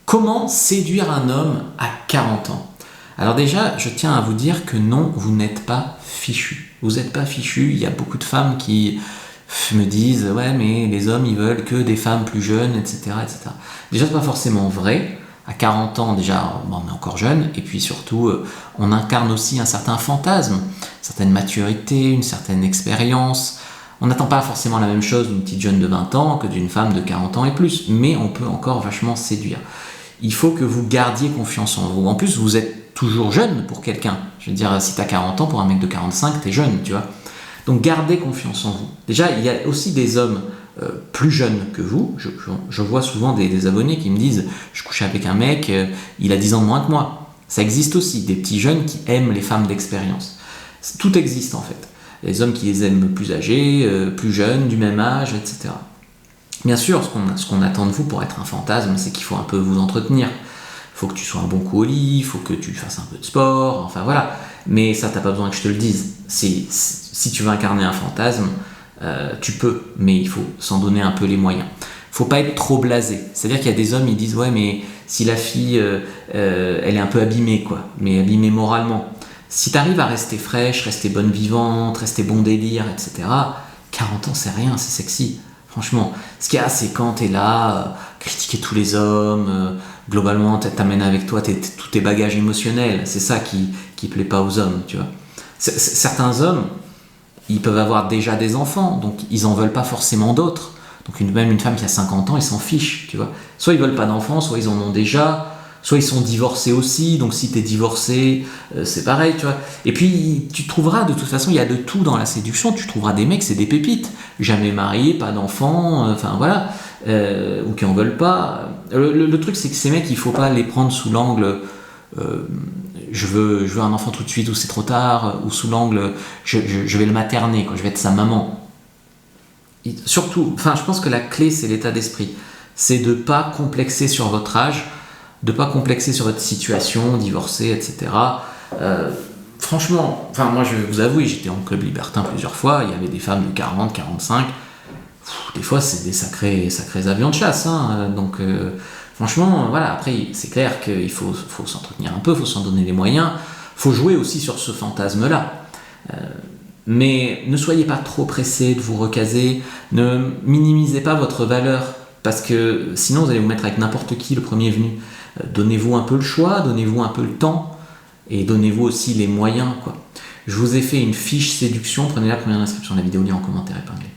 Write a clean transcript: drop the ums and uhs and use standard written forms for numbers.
Comment séduire un homme à 40 ans? Alors déjà, je tiens à vous dire que non, vous n'êtes pas fichu. Vous n'êtes pas fichu. Il y a beaucoup de femmes qui me disent « Ouais, mais les hommes, ils veulent que des femmes plus jeunes, etc. etc. » Déjà, c'est pas forcément vrai. À 40 ans, déjà, on est encore jeune. Et puis surtout, on incarne aussi un certain fantasme, une certaine maturité, une certaine expérience. On n'attend pas forcément la même chose d'une petite jeune de 20 ans que d'une femme de 40 ans et plus. Mais on peut encore vachement séduire. Il faut que vous gardiez confiance en vous. En plus, vous êtes toujours jeune pour quelqu'un. Je veux dire, si tu as 40 ans, pour un mec de 45, tu es jeune, tu vois. Donc gardez confiance en vous. Déjà, il y a aussi des hommes plus jeunes que vous. Je vois souvent des abonnés qui me disent « Je couche avec un mec, il a 10 ans de moins que moi ». Ça existe aussi, des petits jeunes qui aiment les femmes d'expérience. Tout existe en fait. Les hommes qui les aiment plus âgés, plus jeunes, du même âge, etc. Bien sûr, ce qu'on attend de vous pour être un fantasme, c'est qu'il faut un peu vous entretenir. Il faut que tu sois un bon coup au lit, il faut que tu fasses un peu de sport, enfin voilà. Mais ça, t'as pas besoin que je te le dise. Si tu veux incarner un fantasme, tu peux, mais il faut s'en donner un peu les moyens. Faut pas être trop blasé. C'est-à-dire qu'il y a des hommes, ils disent « Ouais, mais si la fille, elle est un peu abîmée, quoi, mais abîmée moralement. » Si tu arrives à rester fraîche, rester bonne vivante, rester bon délire, etc., 40 ans, c'est rien, c'est sexy. Franchement, ce qu'il y a, c'est quand tu es là, critiquer tous les hommes, globalement, t'amènes avec toi tous tes bagages émotionnels. C'est ça qui plaît pas aux hommes, tu vois. Certains hommes, ils peuvent avoir déjà des enfants, donc ils en veulent pas forcément d'autres. Donc même une femme qui a 50 ans, ils s'en fichent, tu vois. Soit ils veulent pas d'enfants, soit ils en ont déjà, soit ils sont divorcés aussi, donc si t'es divorcé, c'est pareil, tu vois. Et puis, tu trouveras, de toute façon, il y a de tout dans la séduction, tu trouveras des mecs, c'est des pépites. Jamais mariés, pas d'enfants, enfin voilà, ou qui en veulent pas. Le truc, c'est que ces mecs, il faut pas les prendre sous l'angle je veux un enfant tout de suite, ou c'est trop tard, ou sous l'angle je vais le materner, quoi, je vais être sa maman. Surtout, enfin, je pense que la clé, c'est l'état d'esprit. C'est de pas complexer sur votre âge, de pas complexer sur votre situation, divorcé, etc. Franchement, enfin moi je vais vous avouer, j'étais en club libertin plusieurs fois, il y avait des femmes de 40, 45, des fois c'est des sacrés avions de chasse, hein, donc franchement, voilà, après c'est clair qu'il faut s'entretenir un peu, il faut s'en donner les moyens, il faut jouer aussi sur ce fantasme-là. Mais ne soyez pas trop pressés de vous recaser, ne minimisez pas votre valeur, parce que sinon vous allez vous mettre avec n'importe qui, le premier venu. Donnez-vous un peu le choix, donnez-vous un peu le temps, et donnez-vous aussi les moyens, quoi. Je vous ai fait une fiche séduction, prenez la première inscription de la vidéo, lien en commentaire épinglé.